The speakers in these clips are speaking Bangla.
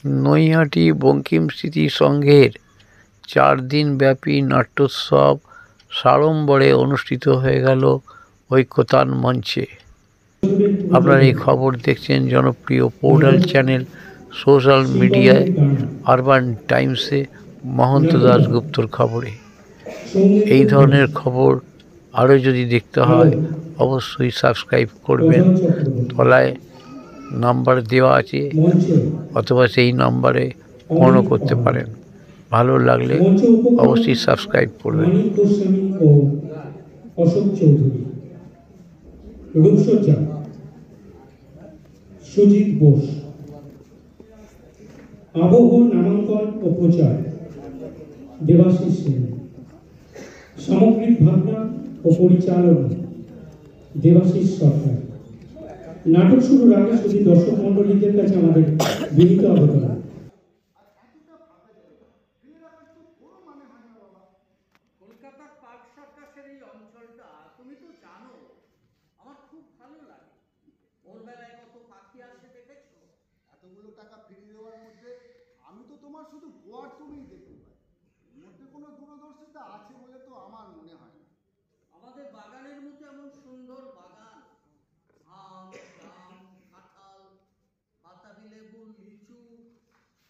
নৈহাটি বঙ্কিম স্মৃতি সংঘের 4 দিনব্যাপী নাট্যোৎসব সাড়ম্বরে অনুষ্ঠিত হয়ে গেল ঐক্যতান মঞ্চে। আপনারা এই খবর দেখছেন জনপ্রিয় পোর্টাল চ্যানেল সোশ্যাল মিডিয়ায় আরবান টাইমসে মহন্ত দাশগুপ্তর খবরে। এই ধরনের খবর আরও যদি দেখতে হয় অবশ্যই সাবস্ক্রাইব করবেন। তলায় নাম্বার দেওয়া আছে, অথবা সেই নাম্বারে ফোনও করতে পারেন। ভালো লাগলে অবশ্যই সাবস্ক্রাইব করবেন। অশোক চৌধুরী, রূপসজ্জা সুজিত বোস, আবহ নামাঙ্কন ও প্রচার দেবাশিস সেন, সামগ্রিক ভাবনা ও পরিচালনা দেবাশিস সরকার। নাটক শুরুর আগে শুধু দর্শক মন্ডলীদের কাছে আমাদের বিনীত আবেদন, কলকাতার পার্ক সার্কাসের এই অঞ্চলটা তুমি তো জানো, আমার খুব ভালো লাগে। ভোরবেলায় কত পাখি আসে দেখেছো? এতগুলো টাকা ফিরিয়ে দেওয়ার মধ্যে আমি তো তোমার শুধু গোয়ার তুমিই দেখতে পাই, এর মধ্যে কোনো দূরদর্শিতা আছে বলে তো আমার মনে হয় না। আমাদের বাগানের মতো এমন সুন্দর বাগান, আম, জাম, কাঁঠাল, বাতাবি লেবু, লিচু,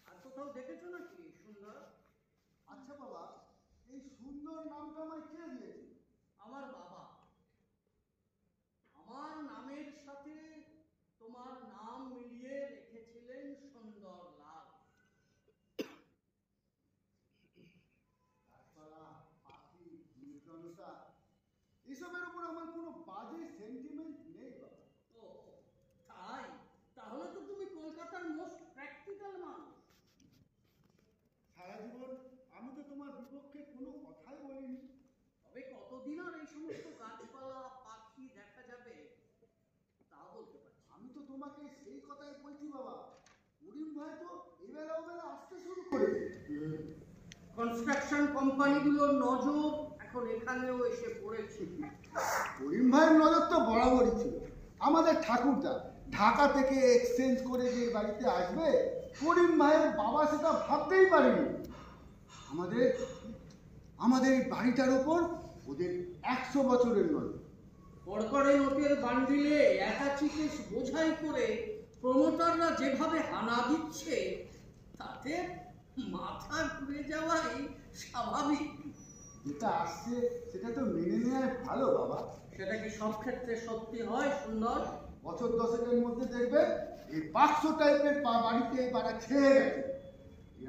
আর কোথাও দেখেছো নাকি সুন্দর? আচ্ছা বাবা, এই সুন্দর নামটা আমায় কে দিয়েছে? আমার বাবা। আমার নামের সাথে তোমার নাম মিলিয়ে রেখেছিলেন সুন্দরলাল। গাছপালা, পাখি, নির্জনতা, এসবের উপর আমার কোনো বাজে সেন্টিমেন্ট নেই বাবা। ও তাই? তাহলে তো তুমি কলকাতার মোস্ট প্র্যাকটিক্যাল মানুষ। সারা জীবন আমি তো তোমার বিপক্ষে কোনো কথাই বলিনি। তবে কতদিন আর এই সমস্ত গাছপালা পাখি দেখা যাবে তা বলতে পারছি। আমি তো তোমাকে সেই কথাই বলছি বাবা, করিম ভাই তো এবেলা ওবেলা আসতে শুরু করেছে। কনস্ট্রাকশন কোম্পানিগুলোর নজর এখন এখানেও এসে পড়েছে। করিম ভাইয়ের নজর তো বরাবরই ছিল। আমাদের ঠাকুরদা ঢাকা থেকে এক্সচেঞ্জ করে যে বাড়িতে আসবে, করিম ভাইয়ের বাবা সেটা ভাবতেই পারেনি। আমাদের আমাদের এই বাড়িটার ওপর ওদের 100 বছরের নজর। কড়কড়ে নোটের বান্ডিলে একাচিকে বোঝাই করে প্রমোটাররা যেভাবে হানা দিচ্ছে, তাতে মাথা ঘুরে যাওয়াই স্বাভাবিক। যেটা আসছে সেটা তো মেনে নেওয়াই ভালো বাবা। সেটা কি সব ক্ষেত্রে সত্যি হয় সুন্দর? বছর 10-এর মধ্যে দেখবে এই বাক্স টাইপের বাড়িতে পাড়া ছেয়ে গেছে,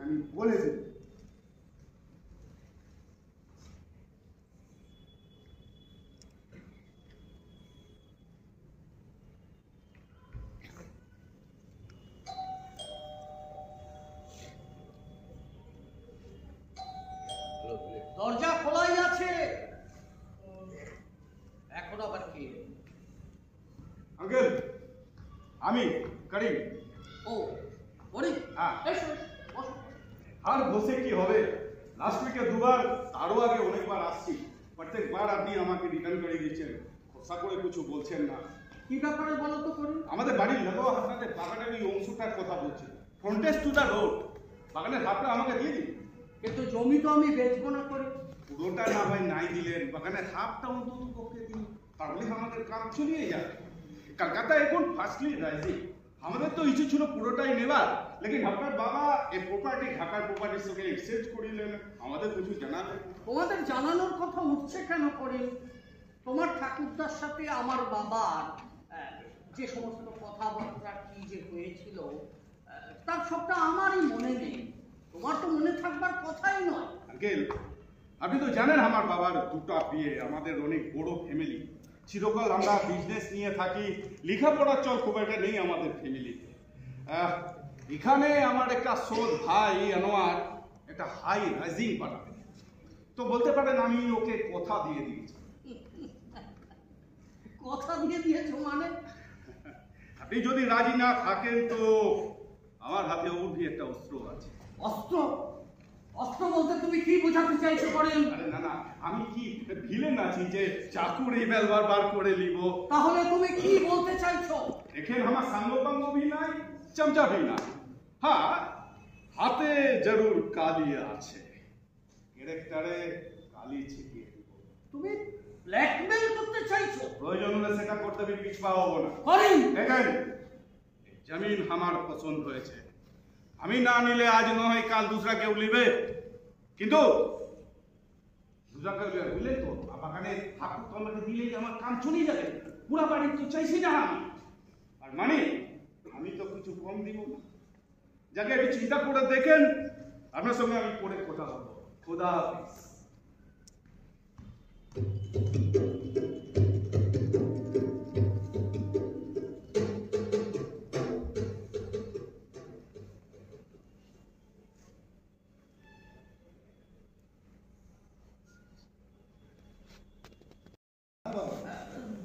আমি বলে দিই। দরজা খোলাই আছে, এখন আবার কি? আঙ্কেল, আমি করিম। ও বলি, হ্যাঁ। এসো বসো। আর বসে কি হবে? লাস্ট উইকে দুবার, তারও আগে অনেকবার আসছি, প্রত্যেকবার আপনি আমাকে রিটার্ন করে দিচ্ছেন, খোসা করে কিছু বলছেন না। কি ব্যাপারে বলো তো করি? আমাদের বাড়ির লাগোয়া আপনাদের বাগানের ওই অংশটার কথা বলছি, ফ্রন্টেজ টু দ্য রোড। বাগানের হাতটা আমাকে দিয়ে দিন। কিন্তু জমি তো আমি বেচবো না করে। পুরোটা না ভাই নাই দিলেন, বাগানের হাফটা অন্তত পক্ষে দিন, তাহলে আমাদের কাজ চলিয়ে যাবে। কলকাতা এখন ফার্স্টলি রাইজিং, আমাদের তো ইচ্ছে ছিল পুরোটাই নেবার, লেকিন আপনার বাবা এই প্রপার্টি ঢাকার প্রপার্টির সঙ্গে এক্সচেঞ্জ করিলেন, আমাদের কিছু জানাবেন। তোমাদের জানানোর কথা উঠছে কেন করি? তোমার ঠাকুরদার সাথে আমার বাবার যে সমস্ত কথাবার্তা কি যে হয়েছিল, তার সবটা আমারই মনে নেই। তোমার তো মনে থাকবার কথাই নয়। আঙ্কেল, আপনি তো জানেন আমার বাবার দুটো বিয়ে, আমাদের অনেক বড় ফ্যামিলি, চিরকাল আমরা বিজনেস নিয়ে থাকি, লেখাপড়ার চল খুব একটা নেই আমাদের ফ্যামিলিতে। এখানে আমার একটা সৎ ভাই আনোয়ার একটা হাই রাইজিং বানাবে, তো বলতে পারেন আমি ওকে কথা দিয়ে দিয়েছি। কথা দিয়ে দিয়েছো মানে? আপনি যদি রাজি না থাকেন তো আমার হাতে অবধি একটা অস্ত্র আছে। অস্ত্র? অস্ত্র বলতে তুমি কি বোঝাতে চাইছো করেন? আরে না না, আমি কি ভিলেন আছি যে চাকুর এই বেলবার বার করে নিব? তাহলে তুমি কি বলতে চাইছো? দেখেন আমার সাঙ্গপাঙ্গ भी নাই, चमचा भी ना। हाँ, হাতে জরুর কালি আছে, ক্যারেক্টারে কালি ছিটিয়ে দিব। তুমি ব্ল্যাকমেল করতে চাইছো? প্রয়োজন হলে সেটা করতে আমি পিছপা হবো না। করেন দেখেন, এই জমিন আমার পছন্দ হয়েছে, আমি না নিলে আজ নয় কাল দুসরা কেউ নিবে, কিন্তু দুসরা কেউ নিবে বুঝলে তো, বাগানে ঠাকুর তো আমাকে দিলেই আমার কাম চলে যাবে, পুরা বাড়ি তো চাইছি না আমি। আর মানে আমি তো কিছু কম দিব না। যাকে একটু চিন্তা করে দেখেন, আপনার সঙ্গে আমি পরে কথা বলবো। খোদা হাফেজ।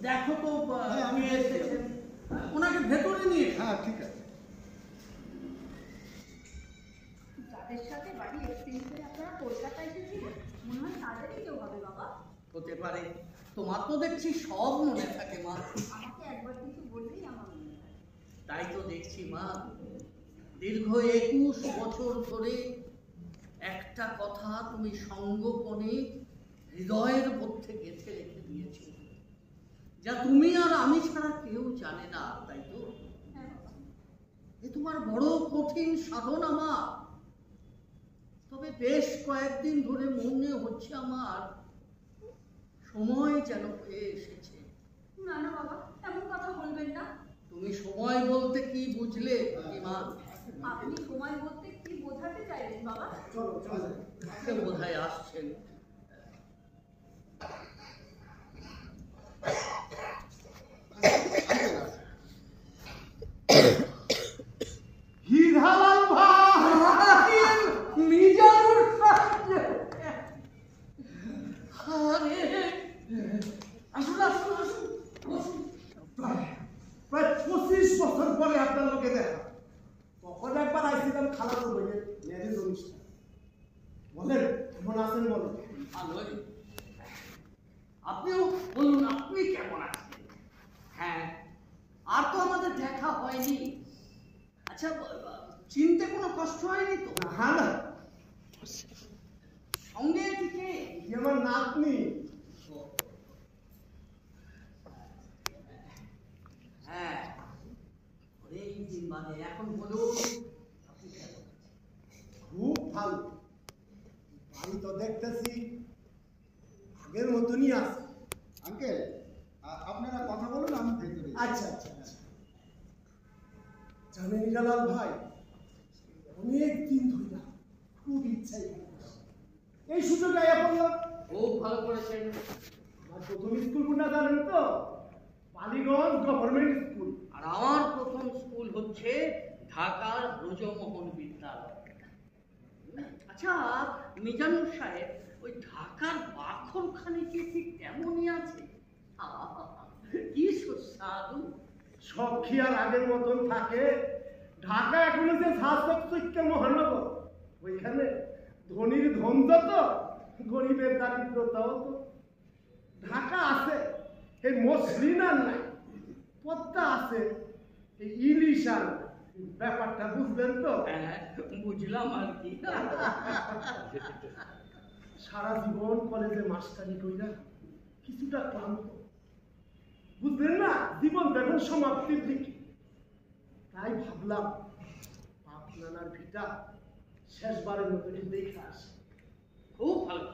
দেখো তো হ্যাঁ, আমি কে এসেছেন। ওনাকে ভেতরে নিয়ে হ্যাঁ ঠিক আছে। যাদের সাথে বাড়ি এক্সচেঞ্জ করে আপনারা কলকাতা এসেছিলেন, মনে হয় তাদেরই কেউ হবে বাবা। হতে পারে। তোমার তো দেখছি সব মনে থাকে মা। আমাকে একবার কিছু বললেই আমার মনে হয়। তাই তো দেখছি মা, দীর্ঘ 21 বছর ধরে একটা কথা তুমি সঙ্গোপনে হৃদয়ের মধ্যে গেঁথে রেখে দিয়েছো, যা তুমি আর আমি ছাড়া কেউ জানে না, তাই তো? হ্যাঁ বাবা। এ তোমার বড় কঠিন সাধনা মা। তবে বেশ কয়েকদিন ধরে মনে হচ্ছে আমার সময় যেন হয়ে এসেছে। না না বাবা, এমন কথা বলবেন না। তুমি সময় বলতে কি বুঝলে মা? আপনি সময় বলতে কি বোঝাতে চাইলেন বাবা? চলো চলো। সে বোধহয় আসছেন। হিরালাল ভাই, মিজানুর সাহেব! আরে, আসুন আসুন আসুন, বসুন। প্রায় 25 বছর পরে আপনার লোকে দেখা। তখন একবার আইছিলাম খালাতো বইয়ের ম্যারেজ অনুষ্ঠান। বলেন কেমন আছেন বলেন? ভালোই। আপনিও বলুন, আপনি কেমন আছেন? হ্যাঁ, আর তো আমাদের দেখা হয়নি। আচ্ছা, চিনতে কোনো কষ্ট হয়নি তো? হ্যাঁ না, সঙ্গে এটি কে? কি আমার নাতনি। হ্যাঁ, অনেক দিন বাদে। এখন বলুন, আপনি কেমন আছেন? খুব ভালো। আমি তো দেখতেছি আগের মতনই আছে। আঙ্কেল, আপনারা কথা বলুন, আমি ভেতরে যাই। আচ্ছা আচ্ছা আচ্ছা। জানেন হিরালাল ভাই, অনেক দিন ধরে খুব ইচ্ছাই এই সুযোগে আয়া পড়লাম। খুব ভালো করেছেন। আমার প্রথম স্কুল কোনটা জানেন তো? Ballygunge government school. আর আমার প্রথম স্কুল হচ্ছে ঢাকার ব্রজমোহন বিদ্যালয়। আচ্ছা মিজানুর সাহেব, ওই ঢাকার বাখরখানে কি ঠিক তেমনই আছে? আহা, কি সুস্বাদু! সব খেয়াল আগের মতন থাকে। ঢাকা এখন যে স্বাস্থ্য মহানগর, ওইখানে ধনীর ধন যত, গরিবের দারিদ্রতাও তো। ঢাকা আছে এই মসলিন আর নাই, পদ্মা আছে এই ইলিশ আর নাই। ব্যাপারটা বুঝলেন তো? হ্যাঁ, বুঝলাম আর কি। সারা জীবন কলেজে মাস্টারি কইরা কিছুটা ক্লান্ত, বুঝলেন না? জীবন দেখুন সমাপ্তির দিকে। তাই ভাবলাম আপনার ভিটা শেষবারের মতো দেখে আসে। খুব ভালো।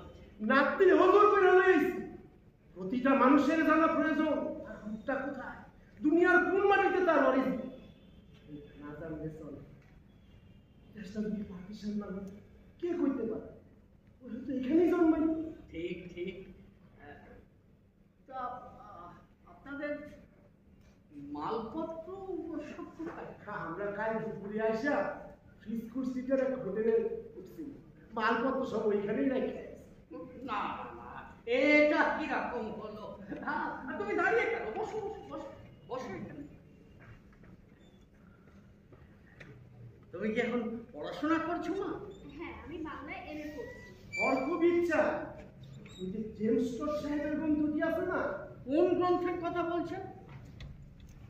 নাতি হজর করে লইছি। প্রতিটা মানুষের জানা প্রয়োজন তার রূপটা কোথায়, দুনিয়ার কোন মাটিতে তার অরিজিন না জানলে চলে। দেশটা যদি পাকিস্তান না হতো কে কইতে পারে? ওরা তো এখানেই জন্মাই। ঠিক ঠিক। তা আপনাদের মালপত্র সব কোথায়? আমরা কাল দুপুরে আসা ফ্রিজ কুর্সিটার এক হোটেলে উঠছি, মালপত্র সব ওইখানেই রাখে। না না, এটা কিরকম হলো? তুমি দাঁড়িয়ে কেন? বসো বসো বসো বসো এখানে। তুমি কি এখন পড়াশোনা করছো না? হ্যাঁ, আমি বাংলায় এমএ করছি। ওর খুব ইচ্ছা ওই যে জেমস টড সাহেবের গ্রন্থটি আছে না, কোন গ্রন্থের কথা বলছেন?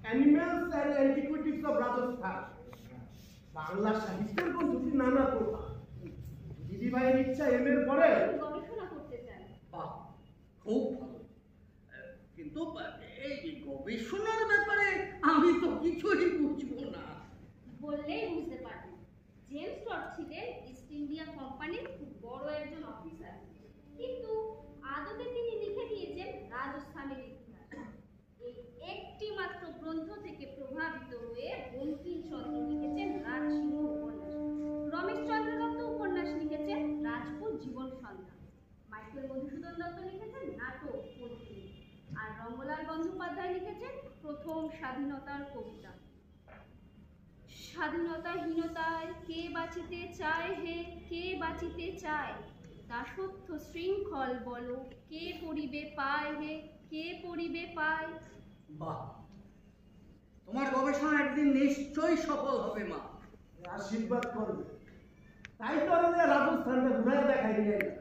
Animals and antiquities of Rajasthan, Bangla সাহিত্যের গ্রন্থটি নানা কথা। দিদি ভাইয়ের ইচ্ছা এম এর পরে গবেষণা করতে চান। বাহ, খুব ভালো। কিন্তু এই গবেষণার ব্যাপারে আমি তো কিছুই বুঝবো না। বললেই বুঝতে পারবেন। জেমস টড ছিলেন ইস্ট ইন্ডিয়া কোম্পানির খুব বড় একজন অফিসার, কিন্তু আদতে তিনি লিখে দিয়েছেন রাজস্থানের ইতিহাস। এই একটি মাত্র গ্রন্থ থেকে প্রভাবিত হয়ে বঙ্কিমচন্দ্র লিখেছেন রাজসিংহ উপন্যাস, রমেশচন্দ্র দত্ত উপন্যাস লিখেছেন রাজপুত জীবন সন্ধান, মাইকেল মধুসূদন দত্ত লিখেছেন নাটক পল্লী, আর রঙ্গলাল বন্দ্যোপাধ্যায় লিখেছেন প্রথম স্বাধীনতার কবিতা। স্বাধীনতাহীনতায় কে বাঁচিতে চায় হে, কে বাঁচিতে চায়, দাসত্ব শৃঙ্খল বলো, কে পড়িবে পায় হে, কে পড়িবে পায়। বাহ, তোমার গবেষণা একদিন নিশ্চয়ই সফল হবে মা। আশীর্বাদ করবে। তাই তো আমাদের রাজস্থানটা ঘুরে দেখাই নিয়ে গেল।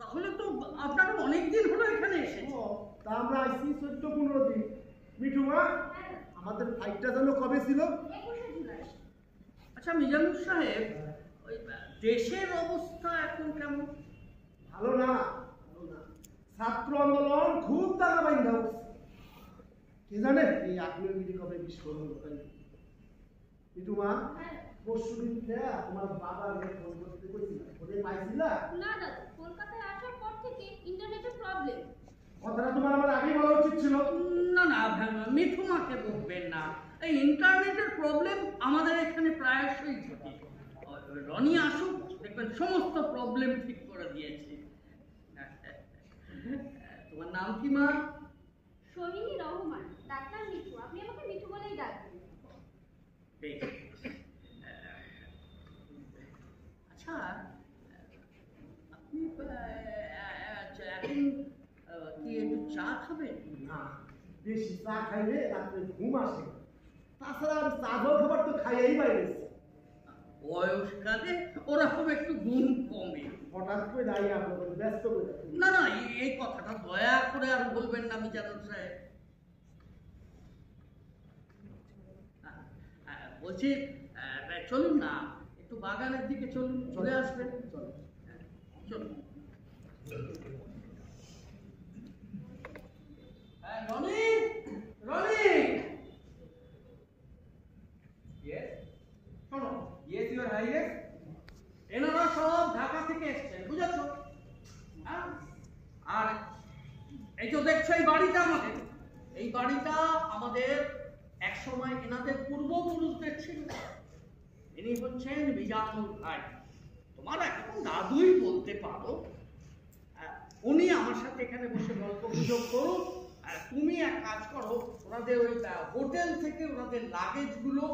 তাহলে তো আপনারা অনেকদিন হলো এখানে এসেছে। তা আমরা আইসি 14-15 দিন। মিঠু মা, আমাদের ফ্লাইটটা যেন কবে ছিল? 21শে জুলাই। আচ্ছা মিজানুর সাহেব, ওই দেশের অবস্থা এখন কেমন? ভালো না, ভালো না। ছাত্র আন্দোলন খুব দানা বাইন্ধা উঠছে। কে জানে এই আগ্নেয়গিরি কবে বিস্ফোরণ ঘটাই। মিঠু মা, পরশু দিন তোমার বাবার ফোন করতে কইছিলাম, ফোনে পাইছিলা? না দাদা, কলকাতায় আসার পর থেকে ইন্টারনেটের প্রবলেম। কথাটা তোমার আমার আগেই বলা উচিত ছিল। না না, মিঠু মাকে বলবেন না। এই ইন্টারনেটের প্রবলেম আমাদের এখানে প্রায়শই থাকে। রনি আসুক, দেখবেন সমস্ত প্রবলেম ঠিক করে দিয়েছে। তোমার নাম কি মা? সোহিনী রহমান, ডাক্তার মিঠু, আপনি আমাকে মিঠু বলেই ডাকবেন। বেশ। আচ্ছা, আপনি এখন কি একটু চা খাবেন? না, বেশি চা খাইলে রাত্রে ঘুম আসে। তাছাড়া আমি চা জল খাবার তো খাইয়াই বাইরে। বয়সকালে ওরকম একটু ঘুম কমে। হঠাৎ করে দাঁড়িয়ে আপনার ব্যস্ত করে না না, এই কথাটা দয়া করে আর বলবেন না মিজানুর সাহেব। বলছি, চলুন না একটু বাগানের দিকে চলুন, চলে আসবেন। চলুন। রনি, রনি, শোনো। Yes, your highness. এনারা সব ঢাকা থেকে এসছেন, বুঝেছো? আর এই তো দেখছো এই বাড়িটা আমাদের, এই বাড়িটা আমাদের একসময় এনাদের পূর্বপুরুষদের ছিল। ইনি হচ্ছেন মিজানুর ভাই, তোমার এখন দাদুই বলতে পারো। উনি আমার সাথে এখানে বসে গল্প গুজব করুন, আর তুমি এক কাজ করো, ওনাদের ওই হোটেল থেকে ওনাদের লাগেজগুলো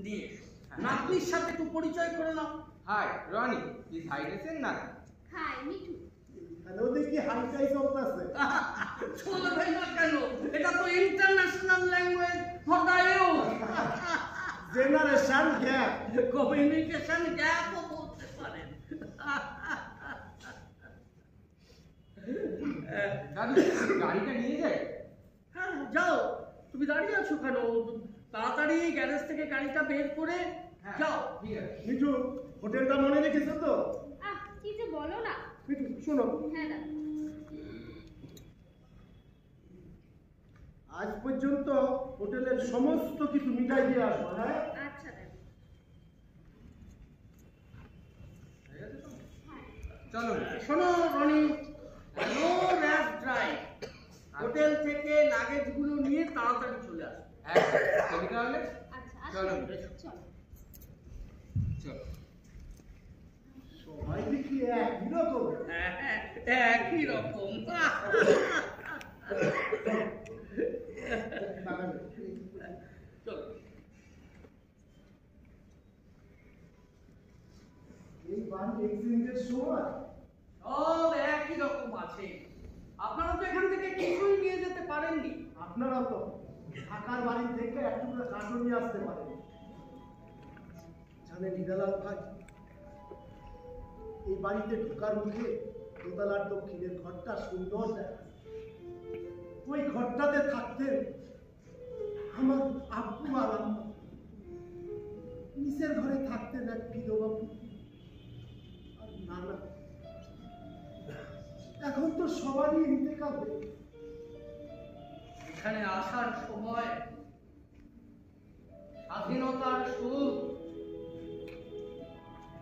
নিয়ে এসো। নাতনির সাথে একটু পরিচয় করে নাও। Hi, Ronnie. His highness is Nana. Hi Mithu. তাহলে ওদের কি হাইটাই চলতেছে? চলবে না কেন? এটা তো international language for the youth. Generation gap, communication গ্যাপও বলতে পারেন। দাদু, গাড়িটা নিয়ে যাই? হ্যাঁ যাও, তুমি দাঁড়িয়ে আছো কেন? তাড়াতাড়ি গ্যারেজ থেকে গাড়িটা বের করে যাও। ঠিক আছে। মিঠু, হোটেলটা মনে রেখেছো তো? কি যে বলো না। মিঠু শোনো, হ্যাঁ দাদা। আজ পর্যন্ত হোটেলের সমস্ত কিছু মিটাই দিয়ে আসবো। হ্যাঁ, আচ্ছা দাদা। চলো। শোনো Ronnie, no rash drive. Hotel থেকে লাগেজগুলো নিয়ে তাড়াতাড়ি চলে আসো। হ্যাঁ, চলি তাহলে? আচ্ছা চলো। চলো। চলো। সবাই দেখি একই রকম। হ্যাঁ, একই রকম। বাগানে। চলো। এই বাড়ি এক্সিডেন্টের সময় সব একই রকম আছে। আপনারা তো এখান থেকে কিছুই নিয়ে যেতে পারেননি। আপনারাও তো ঢাকার বাড়ি থেকে একটু করে কার্টুন নিয়ে আসতে পারেন। জানেন নিদালাল ভাই, এই বাড়িতে ঢোকার মুখে দোতলার দক্ষিণের ঘরটা সুন্দর দেখা যায়। ওই ঘরটাতে থাকতেন আমার আব্বু আর আম্মা। নিচের ঘরে থাকতেন এক বিধবা পুত্র। সবারই ইন্তেকাল হয়ে এখানে আসার সময় স্বাধীনতার সুখ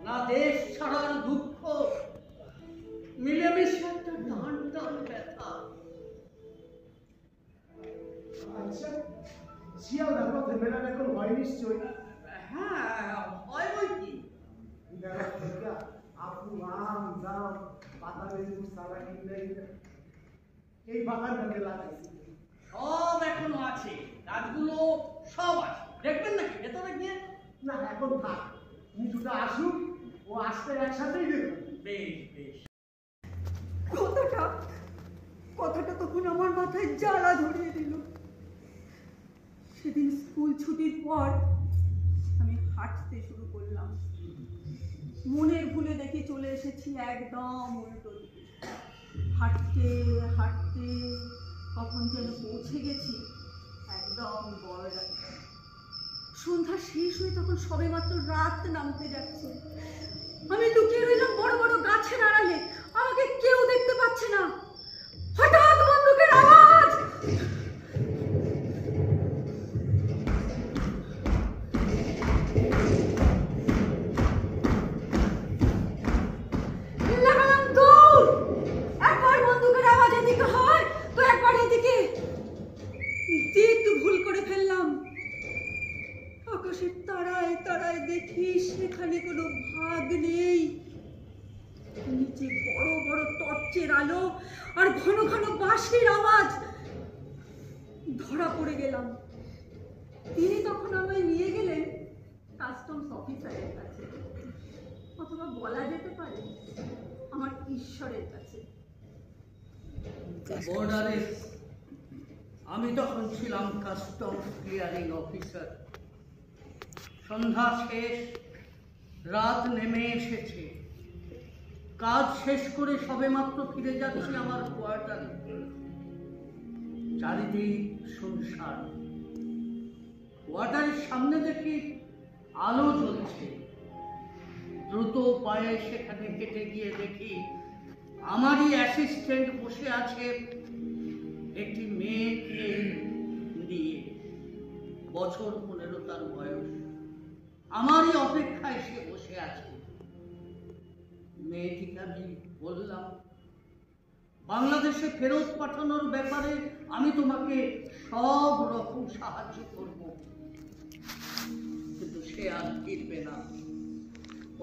না দেশ ছাড়ার দুঃখ মিলেমিশে একটা টান টান ব্যথা। আচ্ছা, শিয়ালদার পথে মেলাটা এখন হয় নিশ্চয়ই। হ্যাঁ, হয় বই কি। মেলা থেকে আপু আম জাম বাদামের সারা কিনে এই বাগানটাকে লাগাইছি। সব এখনো আছে, গাছগুলো সব আছে, দেখবেন নাকি ভেতরে গিয়ে? না এখন থাক, মিঠুটা আসুক, ও আসতে একসাথেই দেখুন। বেশ বেশ। কথাটা তখন আমার মাথায় জ্বালা ধরিয়ে দিল। সেদিন স্কুল ছুটির পর আমি হাঁটতে শুরু করলাম। মনের ভুলে দেখে চলে এসেছি একদম উল্টো দিকে। হাঁটতে হাঁটতে কখন যেন পৌঁছে গেছি একদম বড়। সন্ধ্যা শেষ হয়ে তখন সবেমাত্র রাত নামতে যাচ্ছে। আমি লুকিয়ে রইলাম বড় বড় গাছের আড়ালে, আমাকে কেউ দেখতে পাচ্ছে না। হঠাৎ বন্দুকের আওয়াজ, লাগালাম দৌড়। একবার বন্দুকের আওয়াজ এদিকে হয় তো একবার এদিকে, দিক ভুল করে ফেললাম। আকাশের তারায় তারায় দেখি সেখানে কোনো ভাগ নেই। নিচে বড় বড় টর্চের আলো আর ঘন ঘন বাঁশির আওয়াজ। ধরা পড়ে গেলাম। তিনি তখন আমায় নিয়ে গেলেন কাস্টমস অফিসারের কাছে, অথবা বলা যেতে পারে আমার ঈশ্বরের কাছে। বর্ডারে আমি তখন ছিলাম কাস্টমস ক্লিয়ারিং অফিসার। সন্ধ্যা শেষ, রাত নেমে এসেছে। কাজ শেষ করে সবেমাত্র ফিরে যাচ্ছি আমার কোয়ার্টারে। চারিদিক শুনশান। কোয়ার্টারের সামনে দেখি আলো জ্বলছে। দ্রুত পায়ে সেখানে হেঁটে গিয়ে দেখি আমারই অ্যাসিস্ট্যান্ট বসে আছে একটি মেয়েকে নিয়ে। বছর 15 তার বয়স। আমারই অপেক্ষায় সে বসে আছে। মেয়েটিকে আমি বললাম, বাংলাদেশে ফেরত পাঠানোর ব্যাপারে আমি তোমাকে সব রকম সাহায্য করব, কিন্তু সে আর ফিরবে না।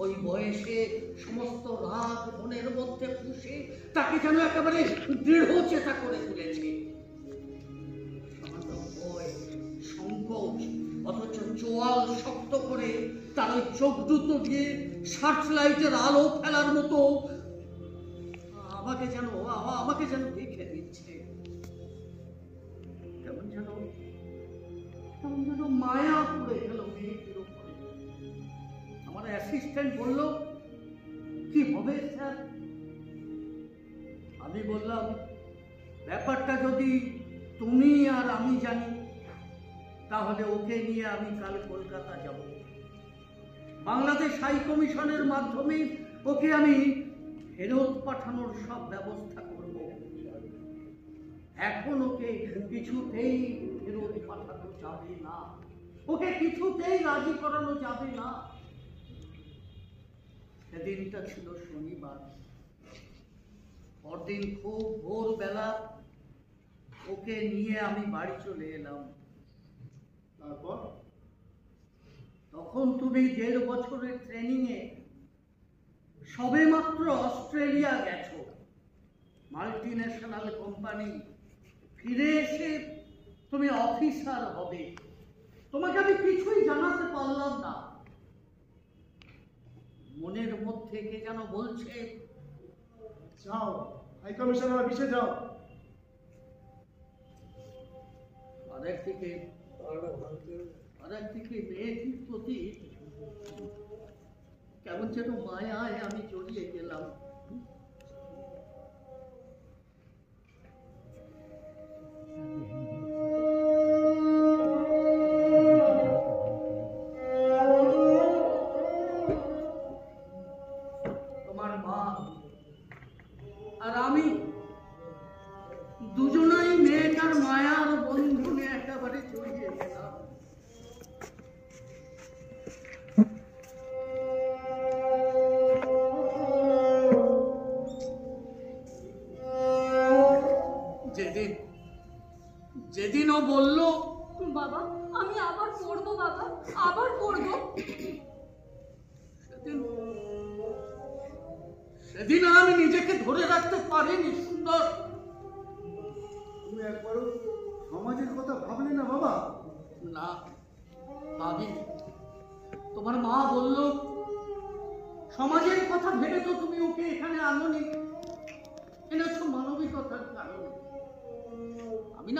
ওই বয়সে সমস্ত রাগ মনের মধ্যে পুষে তাকে যেন একেবারে দৃঢ় চেতা করে তুলেছে। সামান্য ভয়, সংকোচ, অথচ চোয়াল শক্ত করে তার ওই চোখ দুটো দিয়ে সার্চ লাইটের আলো ফেলার মতো আমাকে যেন দেখে দিচ্ছে। কেমন যেন মায়া পড়ে গেল মেয়েটির উপরে। আমার অ্যাসিস্ট্যান্ট বলল, কি হবে স্যার? আমি বললাম, ব্যাপারটা যদি তুমি আর আমি জানি তাহলে ওকে নিয়ে আমি কাল কলকাতা যাব। বাংলাদেশ হাই কমিশনের মাধ্যমে ওকে আমি ফেরত পাঠানোর সব ব্যবস্থা করব। এখন ওকে কিছুতেই ফেরত পাঠানো যাবে না, ওকে কিছুতেই রাজি করানো যাবে না। সেদিনটা ছিল শনিবার। পরদিন খুব ভোরবেলা ওকে নিয়ে আমি বাড়ি চলে এলাম। তারপর তখন তুমি 1.5 বছরের ট্রেনিংয়ে সবেমাত্র অস্ট্রেলিয়া গেছো, মাল্টি ন্যাশনাল কোম্পানি। ফিরে এসে তুমি অফিসার হবে। তোমাকে আমি কিছুই জানাতে পারলাম না। মনের মধ্যে কে যেন বলছে, যাও হাই কমিশনার অফিসে যাও। আরেকদিকে মেয়েটির প্রতি কেমন যেন মায়ায় আমি জড়িয়ে গেলাম। তোমার মা আর আমি সেদিন আমি নিজেকে ধরে রাখতে পারিনি সুন্দর। তুমি একবারও সমাজের কথা ভাবলে না বাবা? না, ভাবিনি। তোমার মা বলল সমাজের কথা ভেবে তো তুমি ওকে এখানে আনোনি, এনেছো মানবিকতার কারণে। আমি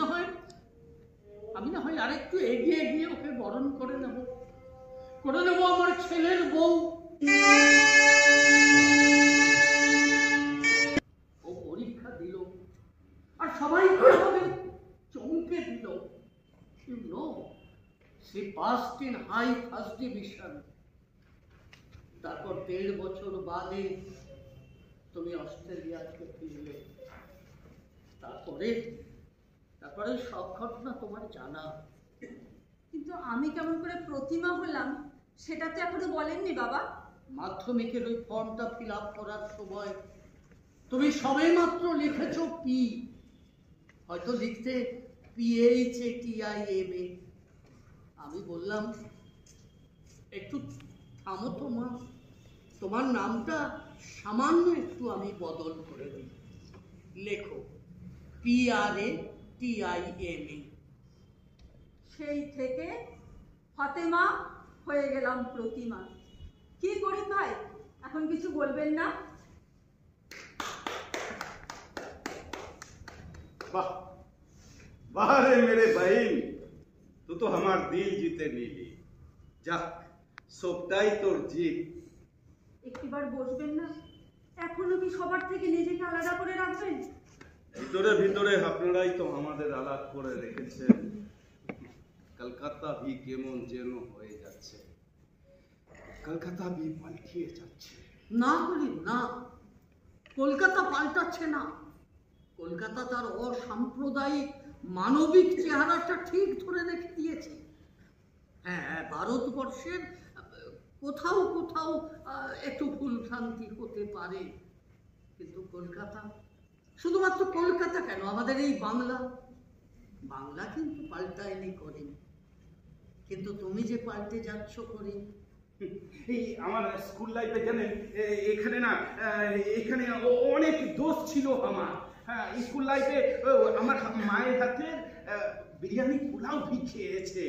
না হয় আরেকটু এগিয়ে গিয়ে ওকে বরণ করে নেব আমার ছেলের বউ। ও পরীক্ষা দিল আর সবাই কিভাবে চমকে দিল। You know, she passed in high first division. তারপর 1.5 বছর বাদে তুমি অস্ট্রেলিয়াতে ফিরলে। তারপরে সব ঘটনা তোমার জানা। কিন্তু আমি কেমন করে প্রতিমা হলাম সেটা তো এখনো বলেননি বাবা। মাধ্যমিকের ওই ফর্মটা ফিল আপ করার সময় তুমি সবেমাত্র লিখেছো পি, হয়তো লিখতে PHATIMA। আমি বললাম একটু থামো তো মা, তোমার নামটা সামান্য একটু আমি বদল করে দিই, লেখো PRATIMA। সেই থেকে ফাতেমা হয়ে গেলাম প্রতিমা। কি করি ভাই, এখন কিছু বলবেন না? वाह वाह रे मेरे बहन, तू तो हमार दिल जीते नीली। जा सबटाई तोर जीत। একটিবার বসবেন না? এখনো কি সবার থেকে নিজেকে আলাদা করে রাখবেন? ভিতরে ভিতরে আপনারাই তো আমাদের আলাদা করে রেখেছেন। কলকাতা भी কেমন যেন হয়ে যাচ্ছে, কলকাতা भी পাল্টিয়ে যাচ্ছে। না করি না, কলকাতা পাল্টাচ্ছে না। কলকাতা তার অসাম্প্রদায়িক মানবিক চেহারাটা ঠিক ধরে রেখে দিয়েছে। হ্যাঁ, ভারতবর্ষের কোথাও কোথাও একটু ভুলভ্রান্তি হতে পারে, কিন্তু কলকাতা, শুধুমাত্র কলকাতা কেন, আমাদের এই বাংলা কিন্তু পাল্টায়নি করেনি। কিন্তু তুমি যে পাল্টে যাচ্ছ করে। এই আমার স্কুল লাইফে জানেন এখানে অনেক দোষ ছিল আমার। হ্যাঁ, স্কুল লাইফে আমার মায়ের হাতে বিরিয়ানি পোলাও ভি খেয়েছে।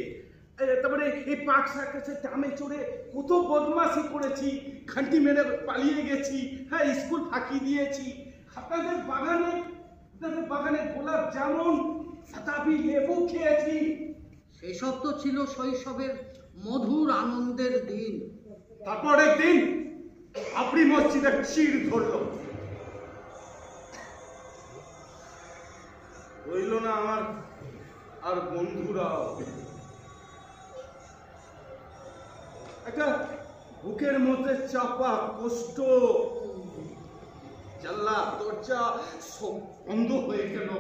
তারপরে এই পার্ক সার্কাসের ট্রামে চড়ে কত বদমাশি করেছি, ঘাঁটি মেরে পালিয়ে গেছি। হ্যাঁ, স্কুল ফাঁকি দিয়েছি। আপনাদের বাগানে গোলাপ জামুন, শতাবি লেবু খেয়েছি। সেসব তো ছিল শৈশবের মধুর আনন্দের দিন। তারপর একদিন আপনি মসজিদের চিড় ধরল, রইল না আমার আর বন্ধুরাও। একটা বুকের মধ্যে চাপা কষ্ট, জানলা দরজা সব বন্ধ হয়ে গেল।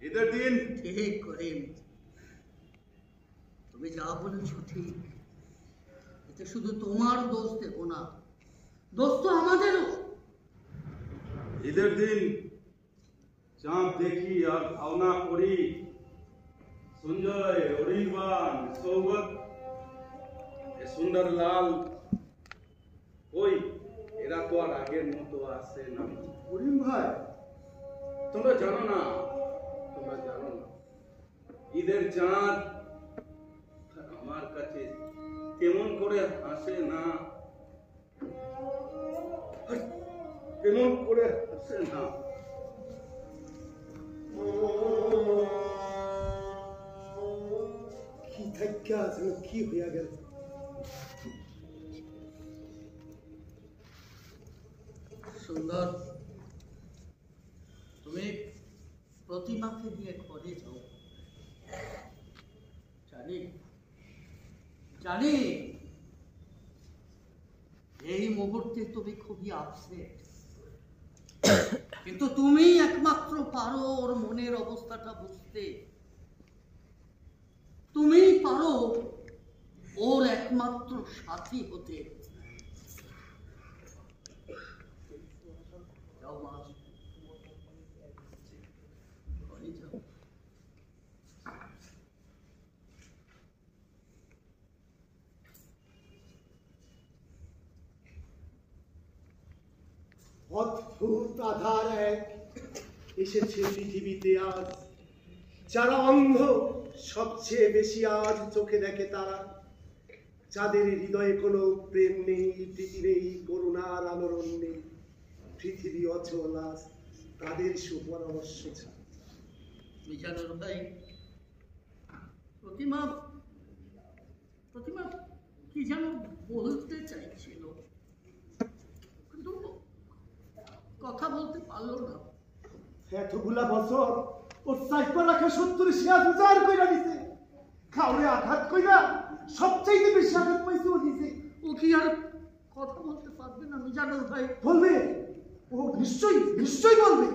ঈদের দিন ঠিক করেন, তুমি যা বলেছ ঠিক। এতে শুধু তোমার দোষ দেব না, দোষ তো আমাদেরও। ঈদের দিন চাঁদ দেখি আর ভাবনা করি, সঞ্জয়, অরিবান, সৌগত, সুন্দর লাল, ওই এরা তো আর আগের মতো আসে না। করিম ভাই, তোমরা জানো না ঈদের চাঁদ আমার কাছে কেমন করে হাসে না, কেমন করে হাসে না। কি থাকা যেন কি হইয়া গেল। সুন্দর, তুমি প্রতিমাকে নিয়ে ঘরে যাও। জানি এই মুহূর্তে তুমি খুবই আপসেট, কিন্তু তুমি একমাত্র পারো ওর মনের অবস্থাটা বুঝতে। তুমি পারো ওর একমাত্র সাথী হতে। যাও মা, ঘরে যাও। অদ্ভুত আধার এক এসেছে পৃথিবীতে আজ, যারা অন্ধ সবচেয়ে বেশি আজ চোখে দেখে তারা, যাদের হৃদয়ে কোনো প্রেম নেই, প্রীতি নেই, করুণার আলোড়ন নেই, পৃথিবী অচল আজ তাদের সুপরামর্শ ছাড়া। মিজানুর ভাই, প্রতিমা প্রতিমা কি যেন বলতে চাইছিল, কিন্তু কথা বলতে পারলো না। এতগুলা বছর ওর সাইপা রাখা 70 শিয়াজ উজাড় কইরা দিছে, খাওয়ারে আঘাত কইরা সবচাইতে বেশি আঘাত পাইছে ও দিছে। ও কি আর কথা বলতে পারবে না মিজানুর ভাই? বলবে, ও নিশ্চয়ই বলবে।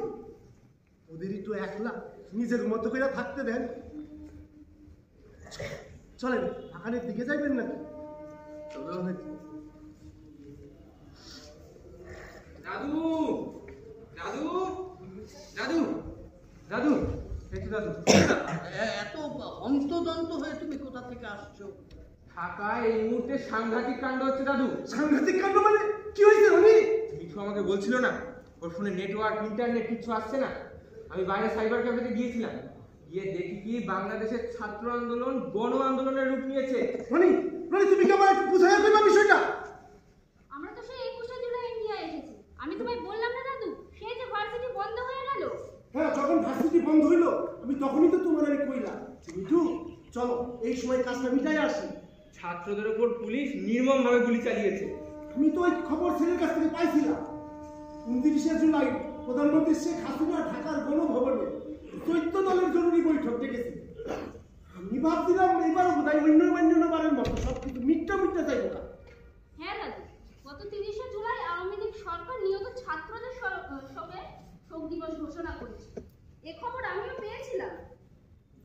ওদেরই তো একলা, নিজের মতো করে থাকতে দেন। চলেন বাগানের দিকে যাইবেন নাকি? দাদু দাদু দাদু দাদু একটু দাদু, এত অন্তদন্ত হয়ে তুমি কোথা থেকে আসছো? ঢাকায় এই মুহূর্তে সাংঘাতিক কাণ্ড হচ্ছে দাদু। সাংঘাতিক কাণ্ড মানে কি হয়েছে রনি? মিঠু আমাকে বলছিল না, ওর ফোনে নেটওয়ার্ক ইন্টারনেট কিছু আসছে না। আমি বাইরে সাইবার ক্যাফেতে গিয়েছিলাম, গিয়ে দেখি কি বাংলাদেশের ছাত্র আন্দোলন গণ আন্দোলনের রূপ নিয়েছে। রনি তুমি কি আমার একটু বুঝাইয়া কইবা বিষয়টা? আমরা তো সেই 21শে জুলাই ইন্ডিয়া এসেছি। আমি তোমায় বললাম না দাদু, সেই যে ভার্সিটি বন্ধ হয়ে গেল। হ্যাঁ, যখন ভার্সিটি বন্ধ হইলো আমি তখনই তো তোমার আমি কইলাম, মিঠু চলো এই সময় কাজটা মিটাই আসি। ছাত্রদের উপর পুলিশ নির্মমভাবে গুলি চালিয়েছে। আমি তো ওই খবর ছেলের কাছ থেকে পাইছিলাম। 29শে জুলাই প্রধানমন্ত্রী শেখ হাসিনা ঢাকার গণভবনে 14 দলের জরুরি বৈঠক ডেকেছে। আমি ভাবছিলাম এবার বোধহয় অন্যবারের মতো সবকিছু মিটটা যাইব না। হ্যাঁ দাদু, গত 30শে জুলাই আওয়ামী লীগ সরকার নিহত ছাত্রদের সঙ্গে শোক দিবস ঘোষণা করেছে। এ খবর আমিও পেয়েছিলাম।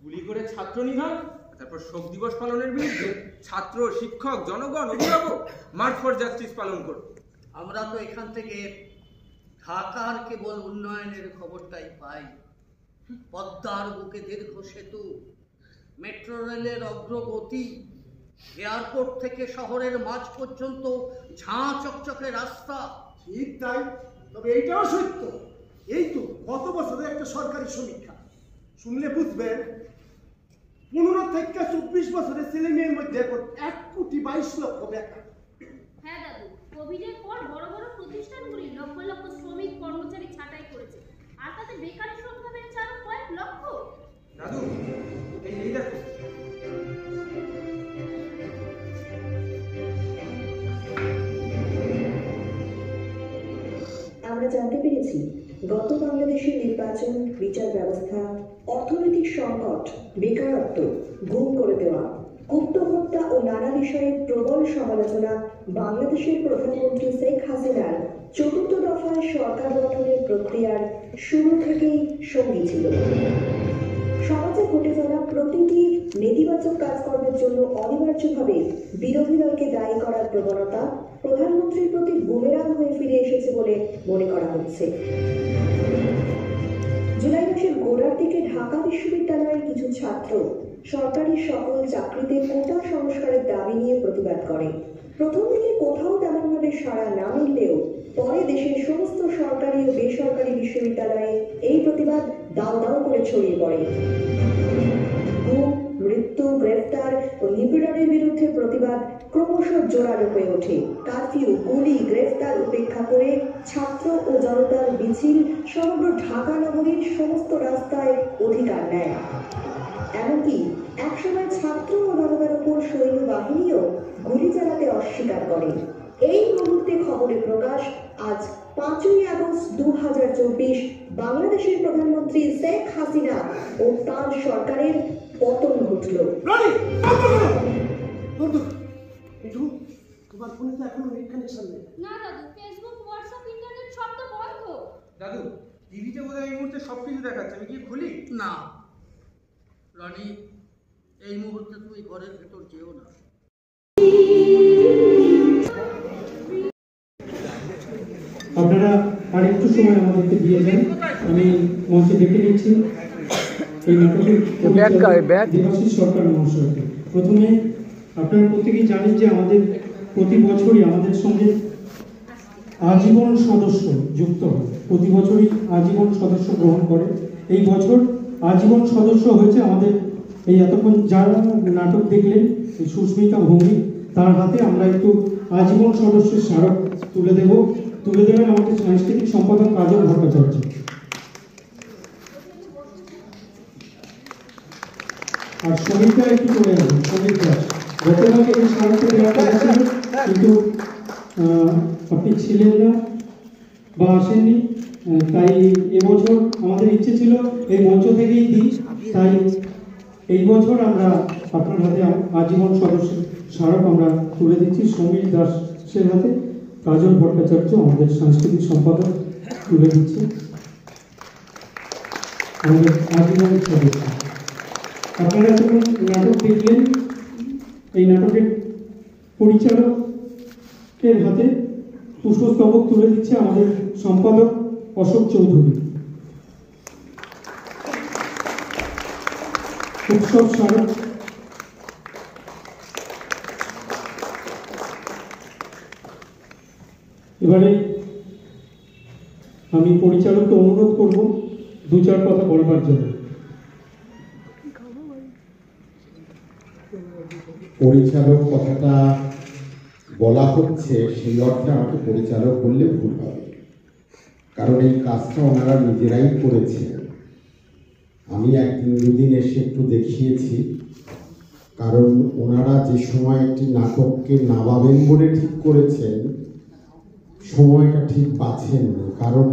গুলি করে ছাত্র নিধন, তারপর শোক দিবস পালনের বিরুদ্ধে ছাত্র, শিক্ষক, জনগণ, অভিভাবক মার্চ ফর জাস্টিস পালন করো। আমরা তো এখান থেকে ঢাকার কেবল উন্নয়নের খবরটাই পাই। পদ্মার বুকে দীর্ঘ সেতু, মেট্রো রেলের অগ্রগতি, এয়ারপোর্ট থেকে শহরের মাঝ পর্যন্ত ঝাঁ চকচকে রাস্তা। ঠিক তাই, তবে এইটাও সত্য, এই তো গত বছরের একটা সরকারি সমীক্ষা শুনলে বুঝবেন 15 থেকে 24 বছরের ছেলে মেয়ের মধ্যে এখন 1,22,00,000 বেকার। হ্যাঁ দাদু, কোভিডের পর বড় বড় প্রতিষ্ঠানগুলি লক্ষ লক্ষ শ্রমিক কর্মচারী ছাঁটাই করেছে, আর তাতে বেকারের সংখ্যা বেড়েছে আরো কয়েক লক্ষ। দাদু এই দেখো, আমরা জানতে পেরেছি গত বাংলাদেশের নির্বাচন, বিচার ব্যবস্থা, অর্থনৈতিক সংকট, বেকারত্ব, গুম করে দেওয়া, গুপ্ত হত্যা ও নানা বিষয়ে প্রবল সমালোচনা বাংলাদেশের প্রধানমন্ত্রী শেখ হাসিনার 4র্থ দফায় সরকার গঠনের প্রক্রিয়ার শুরু থেকেই সঙ্গী ছিল। সমাজে ঘটে যাওয়া প্রতিটি নেতিবাচক কাজকর্মের জন্য অনিবার্যভাবে বিরোধী দলকে দায়ী করার প্রবণতা প্রধানমন্ত্রীর প্রতি বুমেরাং হয়ে ফিরে এসেছে বলে মনে করা হচ্ছে। জুলাই মাসের গোড়ার দিকে ঢাকা বিশ্ববিদ্যালয়ের কিছু ছাত্র সরকারি সকল চাকরিতে কোটা সংস্কারের দাবি নিয়ে প্রতিবাদ করে। প্রথম দিকে কোথাও তেমনভাবে সাড়া না মিললেও পরে দেশের সমস্ত সরকারি ও বেসরকারি বিশ্ববিদ্যালয়ে এই প্রতিবাদ দাও দাও করে ছড়িয়ে পড়ে। গুম, মৃত্যু, গ্রেফতার ও নিপীড়নের বিরুদ্ধে প্রতিবাদ ক্রমশ জোরালো হয়ে ওঠে। কারফিউ, গুলি, গ্রেফতার উপেক্ষা করে ছাত্র ও জনতার মিছিল সমগ্র ঢাকা নগরীর সমস্ত রাস্তায় অধিকার নেয়। এমনকি একসময় ছাত্র ও জনতার উপর সৈন্যবাহিনীও গুলি চালাতে অস্বীকার করে। এই মুহূর্তে খবরে প্রকাশ, আজ 5ই আগস্ট 2024 বাংলাদেশের প্রধানমন্ত্রী শেখ হাসিনা ও তার সরকারের পতন ঘটল। তোমার ফোনে তো এখনো নেট কানেকশন নেই। না দাদু, ফেসবুক, হোয়াটসঅ্যাপ, ইন্টারনেট সব তো বন্ধ। দাদু টিভিতে বোধহয় এই মুহূর্তে সবকিছু দেখাচ্ছে, আমি কি খুলি? না রনি, এই মুহূর্তে তুমি ঘরের ভেতর যেও না। আপনারা আর একটু সময় আমাদেরকে দিয়ে দেন, আমি মঞ্চে ডেকে নিচ্ছি এই নাটকের দেবাশিস সরকার মহাশয়কে। প্রথমে আপনারা প্রত্যেকেই জানেন যে আমাদের প্রতি বছরই আমাদের সঙ্গে আজীবন সদস্য যুক্ত হয়। প্রতি বছরই আজীবন সদস্য গ্রহণ করে। এই বছর আজীবন সদস্য হয়েছে আমাদের এই এতক্ষণ যারা নাটক দেখলেন এই সুস্মিতা ভৌমিক, তার হাতে আমরা একটু আজীবন সদস্যের স্মারক তুলে দেবেন আমাদের সাংস্কৃতিক সম্পাদক কাজল ভট্টাচার্য। আর সমীরটা একটু করে যাবেন, সমীর দাস। গতকালকে এই স্মারকটা দেওয়া হয়েছিল, কিন্তু আপনি ছিলেন না বা আসেননি, তাই এবছর আমাদের ইচ্ছে ছিল এই মঞ্চ থেকেই দিই। তাই এই বছর আমরা আপনার হাতে আজীবন সদস্যের স্মারক আমরা তুলে দিচ্ছি। সমীর দাসের হাতে কাজল ভট্টাচার্য আমাদের সাংস্কৃতিক সম্পাদক তুলে দিচ্ছে আমাদের আজীবন সদস্য। আপনারা যখন নাটক দেখলেন, এই নাটকের পরিচালকের হাতে পুষ্পস্তবক তুলে দিচ্ছে আমাদের সম্পাদক অশোক চৌধুরী। উৎসব স্মারক এবারে আমি পরিচালককে অনুরোধ করব 2-4 কথা বলবার জন্য। পরিচালক কথাটা বলা হচ্ছে, সেই অর্থে আমাকে পরিচালক বললে ভুল হবে, কারণ এই কাজটা ওনারা নিজেরাই করেছে। আমি 1-2 দিন এসে একটু দেখিয়েছি, কারণ ওনারা যে সময় একটি নাটককে নামাবেন বলে ঠিক করেছেন, সময়টা ঠিক বাছেন। কারণ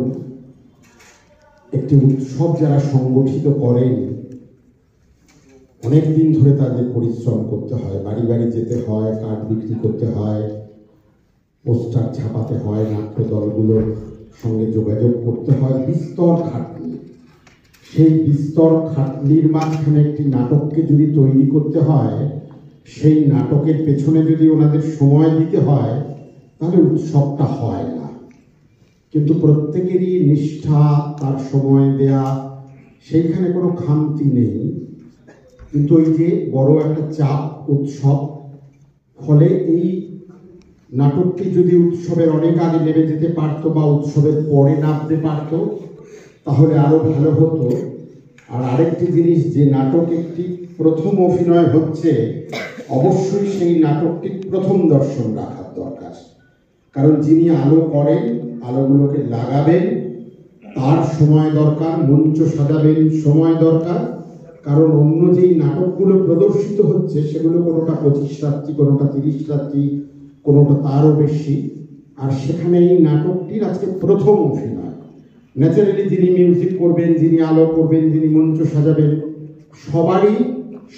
একটি উৎসব যারা সংগঠিত করেন, অনেক দিন ধরে তাদের পরিশ্রম করতে হয়, বাড়ি বাড়ি যেতে হয়, কার্ড বিক্রি করতে হয়, পোস্টার ছাপাতে হয়, নাট্য দলগুলোর সঙ্গে যোগাযোগ করতে হয়, বিস্তর খাটনি। সেই বিস্তর খাটনির মাঝখানে একটি নাটককে যদি তৈরি করতে হয়, সেই নাটকের পেছনে যদি ওনাদের সময় দিতে হয়, তাহলে উৎসবটা হয় না। কিন্তু প্রত্যেকেরই নিষ্ঠা, তার সময় দেয়া, সেইখানে কোনো খামতি নেই। কিন্তু ওই যে বড় একটা চাপ উৎসব, ফলে এই নাটকটি যদি উৎসবের অনেক আগে নেমে যেতে পারতো বা উৎসবের পরে নামতে পারতো, তাহলে আরো ভালো হতো। আর আরেকটি জিনিস, যে নাটক একটি প্রথম অভিনয় হচ্ছে, অবশ্যই সেই নাটকটি প্রথম দর্শন রাখার দরকার। কারণ যিনি আলো করেন, আলোগুলোকে লাগাবেন, তার সময় দরকার, মঞ্চ সাজাবেন সময় দরকার। কারণ অন্য যেই নাটকগুলো প্রদর্শিত হচ্ছে, সেগুলো কোনোটা 25 রাত্রি, কোনোটা 30 রাত্রি, কোনোটা তারও বেশি। আর সেখানে এই নাটকটির আজকে প্রথম অভিনয়। ন্যাচারালি যিনি মিউজিক করবেন, যিনি আলো করবেন, যিনি মঞ্চ সাজাবেন, সবারই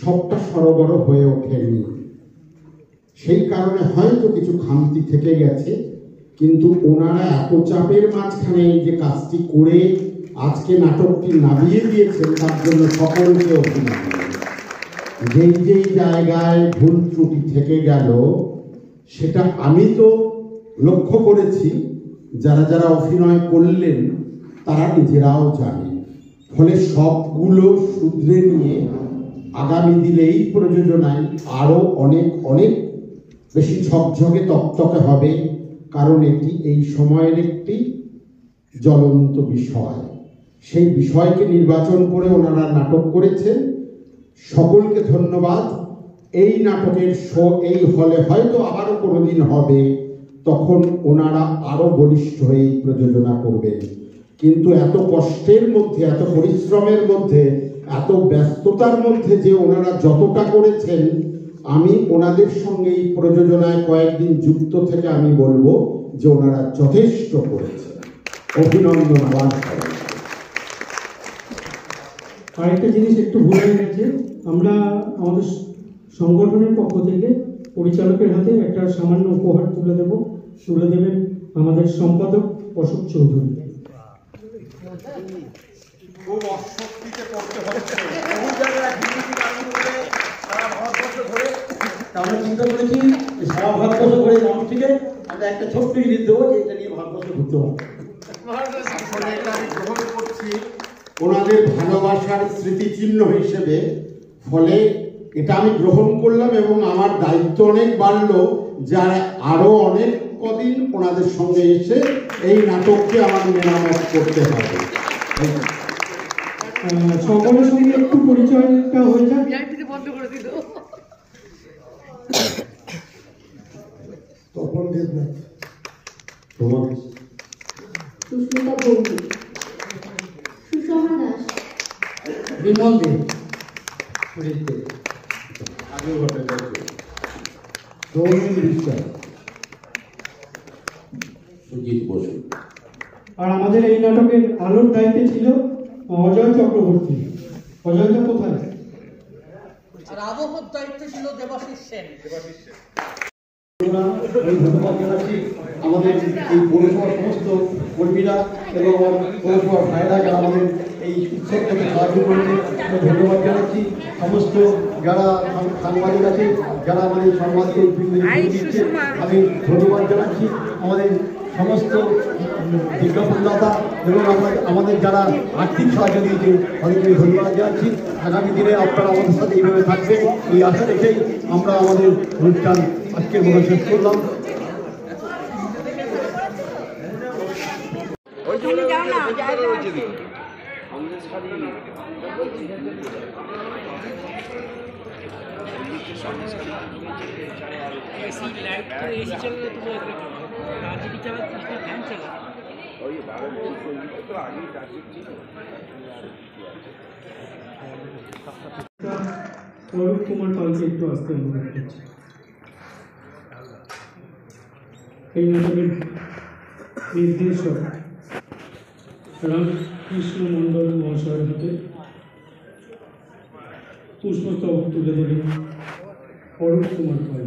সবটা সরবরাহ হয়ে ওঠেনি। সেই কারণে হয়তো কিছু খামতি থেকে গেছে। কিন্তু ওনারা এত চাপের মাঝখানে এই যে কাজটি করে আজকে নাটকটি নামিয়ে দিয়েছেন, তার জন্য সকলকে অভিনন্দন। যেই যেই জায়গায় ভুল ত্রুটি থেকে গেল, সেটা আমি তো লক্ষ্য করেছি, যারা যারা অভিনয় করলেন তারা নিজেরাও জানেন। ফলে সবগুলো শুধরে নিয়ে আগামী দিনে এই প্রযোজনায় আরো অনেক অনেক বেশি ঝকঝকে তকতকে হবে। কারণ এটি এই সময়ের একটি জ্বলন্ত বিষয়। সেই বিষয়কে নির্বাচন করে ওনারা নাটক করেছেন। সকলকে ধন্যবাদ। এই নাটকের শো এই হলে হয়তো আবারও কোনোদিন হবে, তখন ওনারা আরো বলিষ্ঠ হয়ে প্রযোজনা করবেন। কিন্তু এত কষ্টের মধ্যে, এত পরিশ্রমের মধ্যে, এত ব্যস্ততার মধ্যে যে ওনারা যতটা করেছেন, আমি ওনাদের সঙ্গে এই প্রযোজনায় কয়েকদিন যুক্ত থেকে আমি বলবো যে ওনারা যথেষ্ট করেছেন। অভিনন্দন আবার। আরেকটা জিনিস একটু ভুলে গেছে, আমরা আমাদের সংগঠনের পক্ষ থেকে পরিচালকের হাতে একটা সামান্য উপহার তুলে দেবেন আমাদের সম্পাদক অশোক চৌধুরী। খুব অস্বস্তিতে পড়তে হচ্ছে। আমরা চিন্তা করেছি সারা ভারতবর্ষ ঘুরে মানুষ থেকে আমরা একটা ছোট্ট জিনিস দেবো, যে এটা নিয়ে ভারতবর্ষ ঘুরতে পারবো। আসলে এটা আমি গ্রহণ করছি ওনাদের ভালোবাসার স্মৃতিচিহ্ন হিসেবে। ফলে এটা আমি গ্রহণ করলাম এবং আমার দায়িত্ব অনেক বাড়লো, যারা আরো অনেক কদিন ওনাদের সঙ্গে এসে এই নাটককে আমার মেরামত করতে হবে। সকলের সঙ্গে একটু পরিচয়টা হয়ে যাক। তপন দেবনাথ, তোমার সুস্মিতা ভৌমিক, সুষমা দাস, বিমল দেব, সুজিত দেব, আগে ভট্টাচার্য, সৌমিন বিশ্বাস, সুজিত বসু। আর আমাদের এই নাটকের আলোর দায়িত্বে ছিল অজয় চক্রবর্তী। অজয়টা কোথায়? আর আবহর দায়িত্বে ছিল দেবাশিস সেন। আমি ধন্যবাদ জানাচ্ছি আমাদের এই পৌরসভার সমস্ত কর্মীরা এবং পৌরসভার ভাইরা যারা আমাদের এই উৎসবটাকে সাহায্য করেছে, ধন্যবাদ জানাচ্ছি। সমস্ত যারা সাংবাদিক আছে, যারা আমাদের সংবাদকে দিচ্ছে, আমি ধন্যবাদ জানাচ্ছি। আমাদের সমস্ত বিজ্ঞাপনদাতা এবং আমাদের যারা আর্থিক সাহায্য দিয়েছে তাদেরকে ধন্যবাদ জানাচ্ছি। আগামী দিনে আপনারা আমাদের সাথে এইভাবে থাকবেন, এই আশা রেখেই আমরা আমাদের অনুষ্ঠান আজকের মতো শেষ করলাম। অরূপ কুমার পালকে একটু আসতে অনুরোধ করছি। এই নাটকের নির্দেশক রামকৃষ্ণ মণ্ডল মহাশয়ের হাতে পুষ্পস্তবক তুলে দেবেন অরূপ কুমার পাল।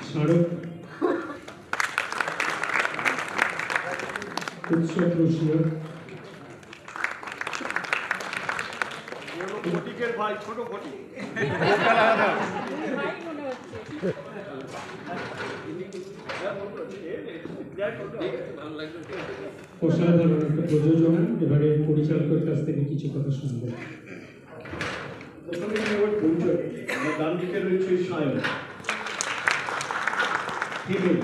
স্মারক উৎসব রসিয়া ভাই ছোট ফটি অসাধারণ একটা প্রযোজন। এবারে পরিচালকের কাছ থেকে কিছু কথা শুনবো। প্রথমে আমার পরিচয়, আমার ডান দিকে রয়েছে সায়ন, হিমেল,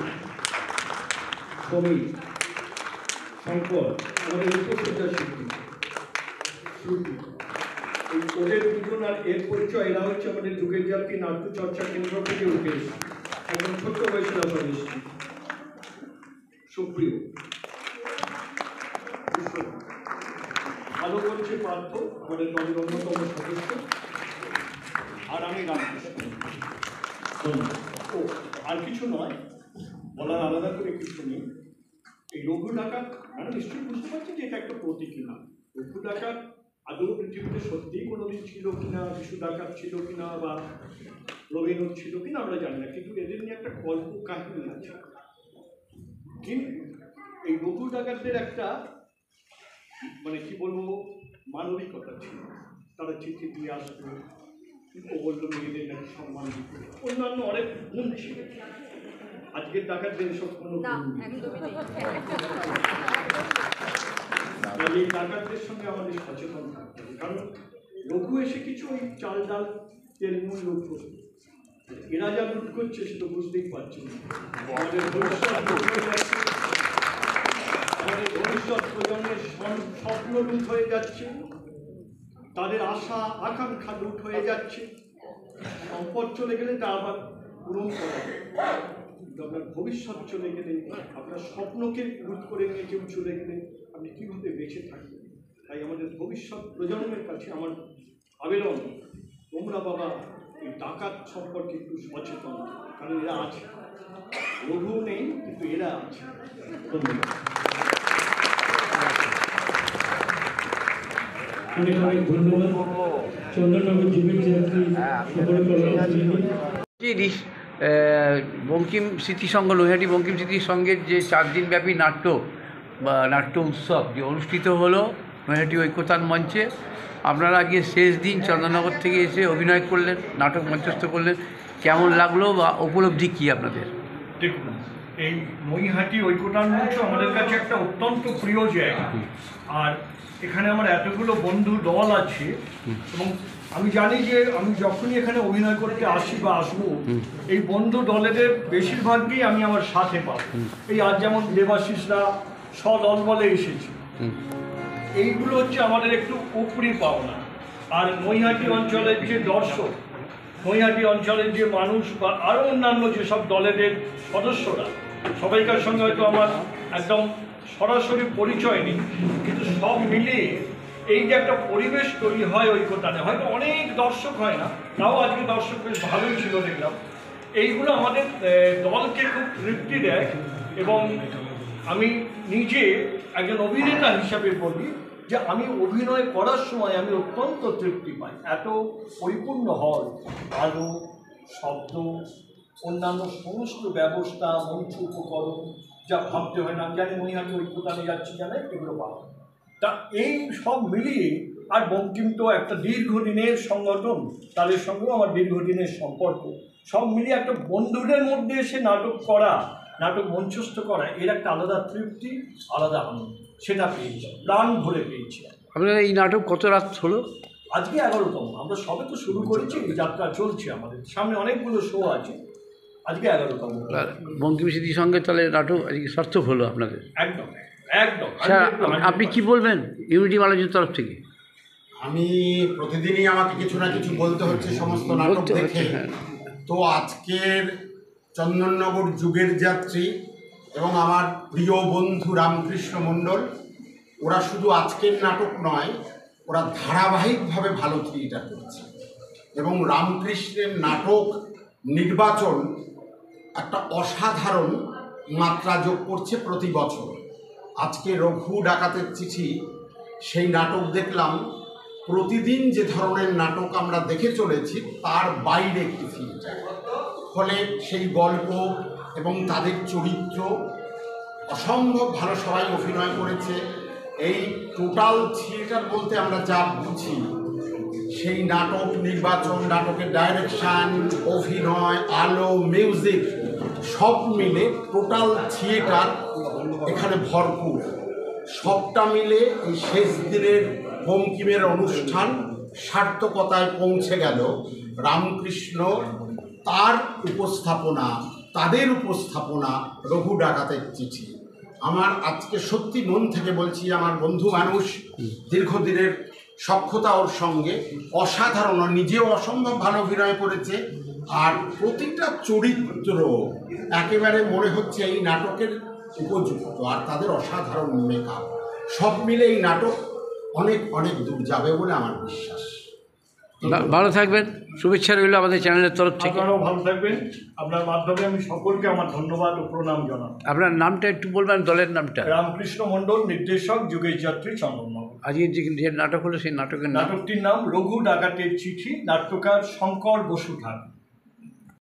সমীর, শঙ্কর, আমাদের উপস্থিতার শিল্পী শ্রুতি। এই ওদের দুজন আর এর পরিচয়, এরা হচ্ছে আমাদের যুগের জাতি নাট্য চর্চা কেন্দ্র থেকে উঠে এসেছে। একদম ছোট্ট বয়সে আমরা এসেছি। সুপ্রিয়, ভালো করছে পার্থ, আমাদের দলের অন্যতম সদস্য, আর আমি রামকৃষ্ণ। ও আর কিছু নয়, বলার আলাদা করে কিছু নেই। এই রঘু ডাকাত, আমরা নিশ্চয়ই বুঝতে পারছি যে এটা একটা প্রতীকী নাম। রঘু ডাকাত আদৌ পৃথিবীতে সত্যিই কোনোদিন ছিল কিনা, বিশু ডাকাত ছিল কিনা, বা রবীন্দ্র ছিল কিনা আমরা জানি না, কিন্তু এদের নিয়ে একটা গল্প কাহিনী আছে। কিন্তু এই রঘু ডাকাতদের একটা মানে কি বলবো মানবিকতা ছিল। তারা চিঠি দিয়ে আসতো, ও বললো মেয়েদের নাকি সম্মান দিতে, অন্যান্য অনেক গুণ ছিল। আজকের ডাকাতদের এসব কোনো এই ডাকাতদের সঙ্গে আমাদের সচেতন থাকতে হবে, কারণ রঘু এসে কিছু ওই চাল ডাল তেল মূল লুট করবে। এরা যা লুট করছে সেটা বুঝতেই পারছি না। আমাদের ভবিষ্যৎ প্রজন্মের স্বপ্ন লুট হয়ে যাচ্ছে, তাদের আশা আকাঙ্ক্ষা লুট হয়ে যাচ্ছে। সম্পদ চলে গেলে তা আবার পূরণ করা যায়, কিন্তু আপনার ভবিষ্যৎ চলে গেলে, আপনার স্বপ্নকে লুট করে নিয়ে কেউ চলে গেলে আপনি কীভাবে বেঁচে থাকবেন? তাই আমাদের ভবিষ্যৎ প্রজন্মের কাছে আমার আবেদন, তোমরা বাবা এই ডাকাত সম্পর্কে একটু সচেতন, কারণ এরা আছে। রঘু নেই কিন্তু এরা আছে। ধন্যবাদ। অনেক অনেক ধন্যবাদ। চন্দননগর যুগের যাত্রী সকলের বঙ্কিম স্মৃতিসংঘ, নৈহাটি বঙ্কিম স্মৃতিসংঘের যে 4 দিনব্যাপী নাট্য বা নাট্য উৎসব যে অনুষ্ঠিত হলো নৈহাটি ঐক্যতান মঞ্চে। আপনারা আজকে শেষ দিন চন্দননগর থেকে এসে অভিনয় করলেন, নাটক মঞ্চস্থ করলেন, কেমন লাগলো বা উপলব্ধি কী আপনাদের? দেখুন, এই নৈহাটি ঐক্যতান মঞ্চ আমাদের কাছে একটা অত্যন্ত প্রিয় জায়গা। আর এখানে আমার এতগুলো বন্ধু দল আছে এবং আমি জানি যে আমি যখনই এখানে অভিনয় করতে আসি বা আসবো, এই বন্ধু দলেদের বেশিরভাগই আমি আমার সাথে পাবো। এই আজ যেমন দেবাশিসরা সদল বলে এসেছে, এইগুলো হচ্ছে আমাদের একটু উপরি পাওনা। আর নৈহাটি অঞ্চলের যে দর্শক, নৈহাটি অঞ্চলের যে মানুষ বা আরও অন্যান্য যেসব দলেদের সদস্যরা, সবাইকার সঙ্গে হয়তো আমার একদম সরাসরি পরিচয় নেই, কিন্তু সব মিলিয়ে এই যে একটা পরিবেশ তৈরি হয় ঐক্যতানে, হয়তো অনেক দর্শক হয় না, তাও আজকে দর্শক বেশ ভালোই ছিল দেখলাম। এইগুলো আমাদের দলকে খুব তৃপ্তি দেয় এবং আমি নিজে একজন অভিনেতা হিসাবে বলি যে আমি অভিনয় করার সময় আমি অত্যন্ত তৃপ্তি পাই। এত পরিপূর্ণ হল, আলো, শব্দ, অন্যান্য সমস্ত ব্যবস্থা, মঞ্চ উপকরণ, যা ভাবতে হয় না। আমি জানি নৈহাটি ঐক্যতানে যাচ্ছি জানে এগুলো পাবো। তা এই সব মিলিয়ে, আর বঙ্কিম তো একটা দীর্ঘদিনের সংগঠন, তাদের সঙ্গেও আমার দীর্ঘদিনের সম্পর্ক, সব মিলিয়ে একটা বন্ধুদের মধ্যে এসে নাটক করা, নাটক মঞ্চস্থ করা, এর একটা আলাদা তৃপ্তি, আলাদা আনন্দ, সেটা পেয়েছি, প্রাণ ভরে পেয়েছি। আপনার এই নাটক কত রাত হলো? আজকে 11তম। আমরা সবে তো শুরু করেছি, যাত্রা চলছে, আমাদের সামনে অনেকগুলো শো আছে। আজকে 11তম। বঙ্কিম স্মৃতির সঙ্গে তাহলে নাটক আজকে সার্থক হলো আপনাদের? একদম একদম। স্যার, আপনি কি বলবেন ইউনিটি বালাজির তরফ থেকে? আমি প্রতিদিনই আমাকে কিছু না কিছু বলতে হচ্ছে সমস্ত নাটক দেখে। তো আজকের চন্দননগর যুগের যাত্রী এবং আমার প্রিয় বন্ধু রামকৃষ্ণ মণ্ডল, ওরা শুধু আজকের নাটক নয়, ওরা ধারাবাহিকভাবে ভালো থিয়েটার করছে এবং রামকৃষ্ণের নাটক নির্বাচন একটা অসাধারণ মাত্রা যোগ করছে প্রতি বছর। আজকে রঘু ডাকাতের চিঠি, সেই নাটক দেখলাম। প্রতিদিন যে ধরনের নাটক আমরা দেখে চলেছি তার বাইরে একটি থিয়েটার, ফলে সেই গল্প এবং তাদের চরিত্র অসম্ভব ভালো সবাই অভিনয় করেছে। এই টোটাল থিয়েটার বলতে আমরা যা বুঝি, সেই নাটক নির্বাচন, নাটকের ডাইরেকশান, অভিনয়, আলো, মিউজিক সব মিলে টোটাল থিয়েটার এখানে ভরপুর। সবটা মিলে এই শেষ দিনের বঙ্কিমের অনুষ্ঠান সার্থকতায় পৌঁছে গেল। রামকৃষ্ণ, তার উপস্থাপনা, তাদের উপস্থাপনা, রঘু ডাকাতের চিঠি, আমার আজকে সত্যি মন থেকে বলছি, আমার বন্ধু মানুষ, দীর্ঘদিনের সখ্যতা ওর সঙ্গে অসাধারণ, নিজেও অসম্ভব ভালো অভিনয় করেছে। আর প্রতিটা চরিত্র একেবারে মনে হচ্ছে এই নাটকের উপযুক্ত, আর তাদের অসাধারণ মেকআপ, সব মিলে এই নাটক অনেক অনেক দূর যাবে বলে আমার বিশ্বাস। ভালো থাকবেন, শুভেচ্ছা রইল আমাদের চ্যানেলের তরফ থেকে। আপনারাও ভালো থাকবেন। আপনার মাধ্যমে আমি সকলকে আমার ধন্যবাদ ও প্রণাম জানাই। আপনার নামটা একটু বলবেন, দলের নামটা? রামকৃষ্ণ মণ্ডল, নির্দেশক, যুগের যাত্রী, চন্দননগর। আজকে যে নাটক হলো সেই নাটকের নাটকটির নাম রঘু ডাকাতের চিঠি, নাট্যকার শঙ্কর বসু ঠাকুর।